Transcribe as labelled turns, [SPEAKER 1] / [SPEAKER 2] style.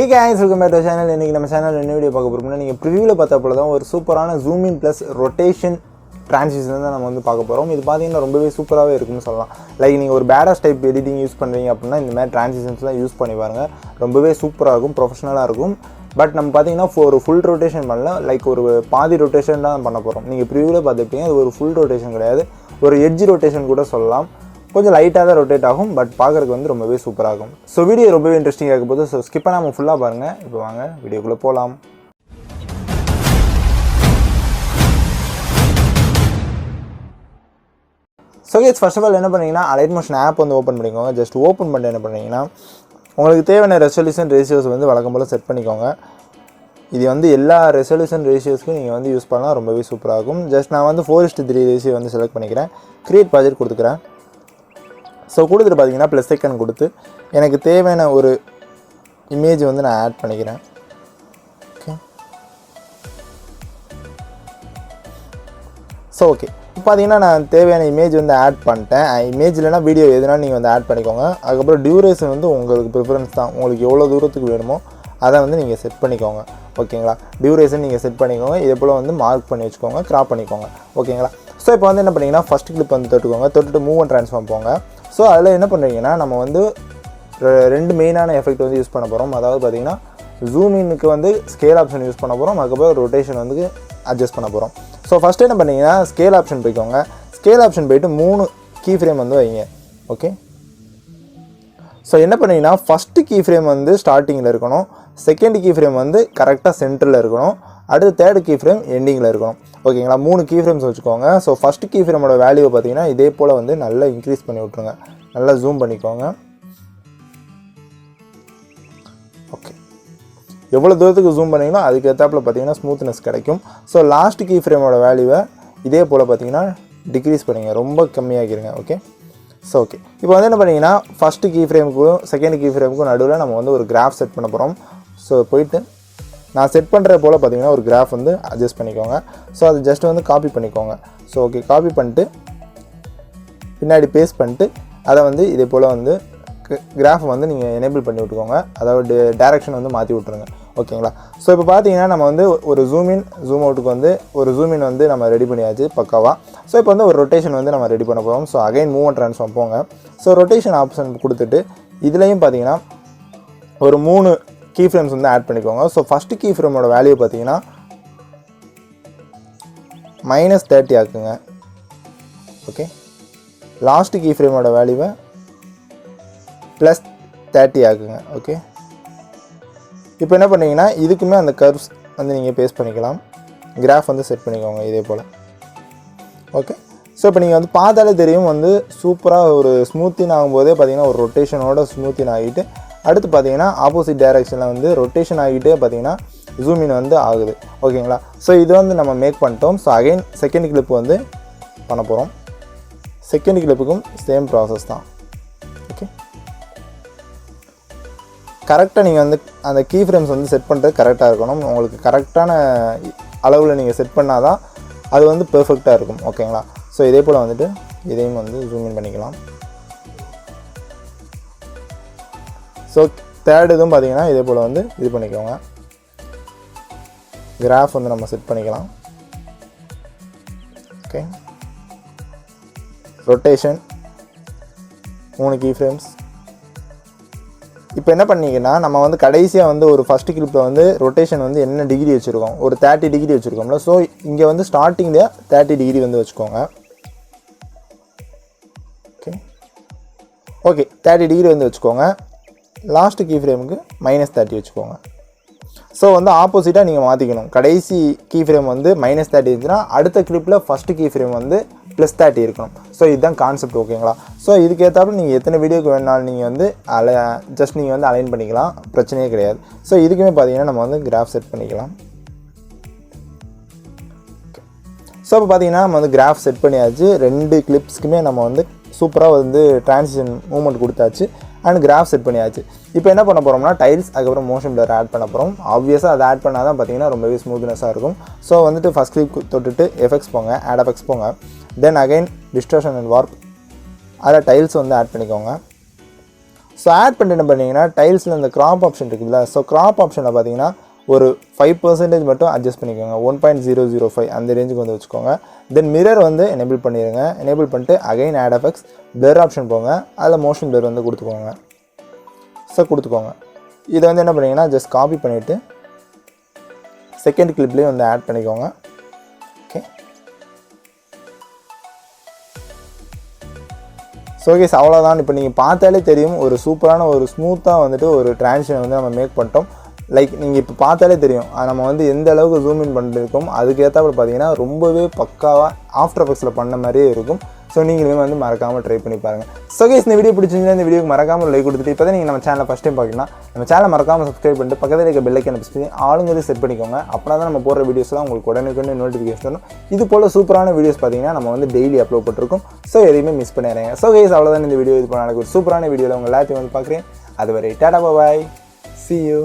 [SPEAKER 1] Hey guys, welcome back to our channel. In our channel, we will see a preview of a super zoom in plus rotation transition. We will see this super like you badass type editing use this transitions use super professional. But we for a full rotation like a pathi rotation you preview full rotation or edge rotation கொஞ்சம் லைட்டா தான் rotate ஆகும் but பார்க்கிறதுக்கு வந்து ரொம்பவே சூப்பரா இருக்கும். So video ரொம்பவே இன்ட்ரஸ்டிங்கா இருக்க போகுது. சோ ஸ்கிப் பண்ணாம ஃபுல்லா பாருங்க. இப்போ வாங்க வீடியோக்குள்ள போலாம். So guys first of all என்ன பண்ணீங்கன்னா அலைட் மோஷன் ஆப் வந்து ஓபன் பண்ணிக்கோங்க. ஜஸ்ட் ஓபன் பண்ணிட்டு என்ன பண்ணீங்கன்னா உங்களுக்கு தேவையான ரெசல்யூஷன் ரேஷியோஸ் வந்து வழக்கம் போல செட் பண்ணிக்கோங்க. இது வந்து எல்லா ரெசல்யூஷன் ரேஷியோஸ்க்கும் நீங்க வந்து யூஸ் பண்ணா ரொம்பவே சூப்பரா இருக்கும். ஜஸ்ட் நான் வந்து 4:3 ரேஷியோ வந்து செலக்ட் பண்ணிக்கிறேன். கிரியேட் ப்ராஜெக்ட் கொடுத்துக்கிறேன். ஸோ கொடுத்துட்டு பார்த்தீங்கன்னா ப்ளஸ் ஐக்கன் கொடுத்து எனக்கு தேவையான ஒரு இமேஜ் வந்து நான் ஆட் பண்ணிக்கிறேன். ஓகே ஸோ ஓகே இப்போ பார்த்தீங்கன்னா நான் தேவையான இமேஜ் வந்து ஆட் பண்ணிட்டேன். இமேஜ் இல்லைனா வீடியோ எதுனாலும் நீங்கள் வந்து ஆட் பண்ணிக்கோங்க. அதுக்கப்புறம் டியூரேஷன் வந்து உங்களுக்கு ப்ரிஃபரன்ஸ் தான். உங்களுக்கு எவ்வளோ தூரத்துக்கு வேணுமோ அதை வந்து நீங்கள் செட் பண்ணிக்கோங்க. ஓகேங்களா, டியூரேஷன் நீங்கள் செட் பண்ணிக்கோங்க. இதே போல் வந்து மார்க் பண்ணி வச்சுக்கோங்க, கிராப் பண்ணிக்கோங்க. ஓகேங்களா, ஸோ இப்போ வந்து என்ன பண்ணிங்கன்னா ஃபஸ்ட் கிளிப் வந்து தொட்டுக்கோங்க. தொட்டுட்டு மூவ் அண்ட் ட்ரான்ஸ்ஃபார்ம் போங்க. ஸோ அதில் என்ன பண்ணுறீங்கன்னா நம்ம வந்து ரெண்டு மெயினான எஃபெக்ட் வந்து யூஸ் பண்ண போகிறோம். அதாவது பார்த்திங்கன்னா ஜூம் இன்னுக்கு வந்து ஸ்கேல் ஆப்ஷன் யூஸ் பண்ண போகிறோம். அதுக்கப்புறம் ரொட்டேஷன் வந்து அட்ஜஸ்ட் பண்ண போகிறோம். ஸோ ஃபஸ்ட்டு என்ன பண்ணிங்கன்னா ஸ்கேல் ஆப்ஷன் போய்க்கோங்க. ஸ்கேல் ஆப்ஷன் போய்ட்டு 3 கீ ஃப்ரேம் வந்து வைங்க. ஓகே, ஸோ என்ன பண்ணிங்கன்னா ஃபஸ்ட்டு கீ ஃப்ரேம் வந்து ஸ்டார்டிங்கில் இருக்கணும். செகண்ட் கீ ஃப்ரேம் வந்து கரெக்டாக சென்டரில் இருக்கணும். அடுத்து தேர்ட் கீ ஃப்ரேம் எண்டிங்கில் இருக்கணும். ஓகேங்களா, 3 கீ ஃப்ரேம்ஸ் வச்சுக்கோங்க. ஸோ ஃபஸ்ட்டு கீ ஃப்ரேமோட வேல்யூ பார்த்தீங்கன்னா இதே போல் வந்து நல்லா இன்க்ரீஸ் பண்ணி விட்ருங்க. நல்லா ஜூம் பண்ணிக்கோங்க. ஓகே, எவ்வளோ தூரத்துக்கு ஜூம் பண்ணிங்கன்னா அதுக்கு ஏற்றாப்பில் பார்த்தீங்கன்னா ஸ்மூத்னஸ் கிடைக்கும். ஸோ லாஸ்ட் கீ ஃப்ரேமோட வேல்யூவை இதே போல் பார்த்தீங்கன்னா டிக்ரீஸ் பண்ணிங்க, ரொம்ப கம்மியாகிருங்க. ஓகே, ஸோ ஓகே இப்போ வந்து என்ன பண்ணிங்கன்னா ஃபஸ்ட்டு கீ ஃப்ரேமுக்கும் செகண்ட் கீ ஃப்ரேமுக்கும் நடுவில் நம்ம வந்து ஒரு கிராஃப் செட் பண்ண போகிறோம். ஸோ போயிட்டு நான் செட் பண்ணுற போல் பார்த்தீங்கன்னா ஒரு கிராஃப் வந்து அட்ஜஸ்ட் பண்ணிக்கோங்க. ஸோ அது ஜஸ்ட் வந்து காப்பி பண்ணிக்கோங்க. ஸோ ஓகே, காப்பி பண்ணிட்டு பின்னாடி பேஸ்ட் பண்ணிட்டு அதை வந்து இதே போல் வந்து கிராஃப் வந்து நீங்கள் எனேபிள் பண்ணி விட்டுக்கோங்க. அதாவது டைரக்ஷன் வந்து மாற்றி விட்ருங்க. ஓகேங்களா, ஸோ இப்போ பார்த்தீங்கன்னா நம்ம வந்து ஒரு ஜூம் இன் ஜூம் அவுட்டுக்கு வந்து ஒரு ஜூம் இன் வந்து நம்ம ரெடி பண்ணியாச்சு பக்காவாக. ஸோ இப்போ வந்து ஒரு ரொட்டேஷன் வந்து நம்ம ரெடி பண்ண போகிறோம். So again move and transform போங்க. ஸோ ரொட்டேஷன் ஆப்ஷன் கொடுத்துட்டு இதுலேயும் பார்த்தீங்கன்னா ஒரு 3 கீ ஃப்ரேம்ஸ் வந்து ஆட் பண்ணிக்கோங்க. ஸோ ஃபஸ்ட்டு கீ ஃப்ரேமோட வேல்யூ பார்த்தீங்கன்னா -30 ஆக்குங்க. ஓகே, லாஸ்ட்டு கீ ஃப்ரேமோட வேல்யூவை +30 ஆக்குங்க. ஓகே, இப்போ என்ன பண்ணிங்கன்னா இதுக்குமே அந்த கர்வ்ஸ் வந்து நீங்கள் பேஸ்ட் பண்ணிக்கலாம். கிராஃப் வந்து செட் பண்ணிக்கோங்க இதே போல். ஓகே, ஸோ இப்போ நீங்கள் வந்து பார்த்தாலே தெரியும் வந்து சூப்பராக ஒரு ஸ்மூத்தின் ஆகும்போதே பார்த்தீங்கன்னா ஒரு ரொட்டேஷனோட ஸ்மூத்தின் ஆகிட்டு அடுத்து பார்த்தீங்கன்னா ஆப்போசிட் டைரெக்ஷனில் வந்து ரொட்டேஷன் ஆகிட்டே பார்த்தீங்கன்னா ஜூம் இன் வந்து ஆகுது. ஓகேங்களா, ஸோ இது வந்து நம்ம மேக் பண்ணிட்டோம். ஸோ அகைன் செகண்ட் கிளிப் வந்து பண்ண போகிறோம். செகண்ட் கிளிப்புக்கும் சேம் ப்ராசஸ் தான். ஓகே, கரெக்டாக நீங்கள் வந்து அந்த கீ ஃப்ரேம்ஸ் வந்து செட் பண்ணுறது கரெக்டாக இருக்கணும். உங்களுக்கு கரெக்டான அளவில் நீங்கள் செட் பண்ணால் தான் அது வந்து பெர்ஃபெக்டாக இருக்கும். ஓகேங்களா, ஸோ இதே போல் வந்துட்டு இதையும் வந்து ஜூம் இன் பண்ணிக்கலாம். ஸோ தேர்ட் இதுவும் பார்த்தீங்கன்னா இதே போல் வந்து இது பண்ணிக்கோங்க. கிராஃப் வந்து நம்ம செட் பண்ணிக்கலாம். Okay, rotation 3 key frames. இப்போ என்ன பண்ணிங்கன்னா நம்ம வந்து கடைசியாக வந்து ஒரு ஃபஸ்ட்டு கிளிப்பில் வந்து ரொட்டேஷன் வந்து என்ன டிகிரி வச்சுருக்கோம், ஒரு 30 டிகிரி வச்சுருக்கோம்ல. ஸோ இங்கே வந்து ஸ்டார்டிங்கில் 30 டிகிரி வந்து வச்சுக்கோங்க. ஓகே ஓகே 30 டிகிரி வந்து வச்சுக்கோங்க. லாஸ்ட் கீ ஃப்ரேமுக்கு -30 வச்சுக்கோங்க. ஸோ வந்து ஆப்போசிட்டாக நீங்கள் மாற்றிக்கணும். கடைசி கீ ஃப்ரேம் வந்து -30 இருந்துச்சுன்னா அடுத்த கிளிப்பில் ஃபஸ்ட்டு கீ ஃப்ரேம் வந்து +30 இருக்கணும். ஸோ இதுதான் கான்செப்ட். ஓகேங்களா, ஸோ இதுக்கேற்றாப்புல நீங்கள் எத்தனை வீடியோக்கு வேணாலும் நீங்கள் வந்து ஜஸ்ட் நீங்கள் வந்து அலைன் பண்ணிக்கலாம், பிரச்சனையே கிடையாது. ஸோ இதுக்குமே பார்த்தீங்கன்னா நம்ம வந்து கிராஃப் செட் பண்ணிக்கலாம். ஸோ இப்போ பார்த்தீங்கன்னா நம்ம வந்து கிராஃப் செட் பண்ணியாச்சு. 2 கிளிப்ஸ்க்குமே நம்ம வந்து சூப்பராக வந்து ட்ரான்சிஷன் மூவ்மெண்ட் கொடுத்தாச்சு அண்ட் கிராஃப் செட் பண்ணியாச்சு. இப்போ என்ன பண்ண போகிறோம்னா டைல்ஸ் அதுக்கப்புறம் மோஷன் பிளர் ஆட் பண்ண போகிறோம். ஆப்வியஸாக அதை ஆட் பண்ணால் தான் பார்த்தீங்கன்னா ரொம்பவே ஸ்மூத்னஸாக இருக்கும். ஸோ வந்துட்டு ஃபஸ்ட் கிளிப் தொட்டுட்டு எஃபெக்ட்ஸ் போங்க, ஆட் எஃபெக்ட்ஸ் போங்க. Then again distortion and warp அதில் டைல்ஸ் வந்து ஆட் பண்ணிக்கோங்க. ஸோ ஆட் பண்ணிட்டு என்ன பண்ணீங்கன்னா டைல்ஸில் இந்த கிராப் ஆப்ஷன் இருக்குல்ல, ஸோ கிராப் ஆப்ஷனில் பார்த்தீங்கன்னா ஒரு 5% மட்டும் அட்ஜஸ்ட் பண்ணிக்கோங்க. 1.005 அந்த ரேஞ்சுக்கு வந்து வச்சுக்கோங்க. தென் மிரர் வந்து எனேபிள் பண்ணிடுங்க. எனேபிள் பண்ணிட்டு again add effects blur option போங்க. அதில் மோஷன் பிளர் வந்து கொடுத்துக்கோங்க. ஸோ கொடுத்துக்கோங்க. இதை வந்து என்ன பண்ணீங்கன்னா ஜஸ்ட் காப்பி பண்ணிவிட்டு செகண்ட் கிளிப்லேயே வந்து ஆட் பண்ணிக்கோங்க. ஓகே, ஸோ ஓகே, அவ்வளோதான். இப்போ நீங்கள் பார்த்தாலே தெரியும் ஒரு சூப்பரான ஒரு ஸ்மூத்தாக வந்துட்டு ஒரு டிரான்சிஷன் வந்து நம்ம மேக் பண்ணிட்டோம். லைக் நீங்கள் இப்போ பார்த்தாலே தெரியும் நம்ம வந்து எந்த அளவுக்கு ஜூம் இன் பண்ணிருக்கோம். அதுக்கேற்றாப்புல பார்த்தீங்கன்னா ரொம்பவே பக்காவாக ஆஃப்டர் எஃபெக்ட்ஸில் பண்ண மாதிரியே இருக்கும். ஸோ நீங்களுமே வந்து மறக்காமல் ட்ரை பண்ணி பாருங்கள். ஸோ கைஸ், இந்த வீடியோ பிடிச்சிருந்தா இந்த வீடியோக்கு மறக்காமல் லைக் கொடுத்துட்டு இப்போ தான் நீங்கள் நம்ம சேனலை ஃபஸ்ட் டைம் பார்க்கணும், நம்ம சேனலை மறக்காமல் சப்ஸ்கிரைப் பண்ணிட்டு பக்கத்தில் இருக்க பெல் ஐக்கனை ப்ரெஸ் பண்ணி ஆளுங்கிறது செட் பண்ணிக்கோங்க. அப்படின்னா தான் நம்ம போடுற வீடியோஸ்லாம் உங்களுக்கு உடனே நோட்டிஃபிகேஷன் வரும். இது போல் சூப்பரான வீடியோஸ் பார்த்தீங்கன்னா நம்ம வந்து டெய்லி அப்லோட் பண்ணிருக்கோம். ஸோ எதையுமே மிஸ் பண்ணிடுறேங்க. ஸோ கைஸ், அவ்வளோதான் இந்த வீடியோ. இது பண்ண ஒரு சூப்பரான வீடியோவில் உங்கள் எல்லாத்தையும் வந்து பார்க்குறேன். அதுவரை டாடா பாய், see you.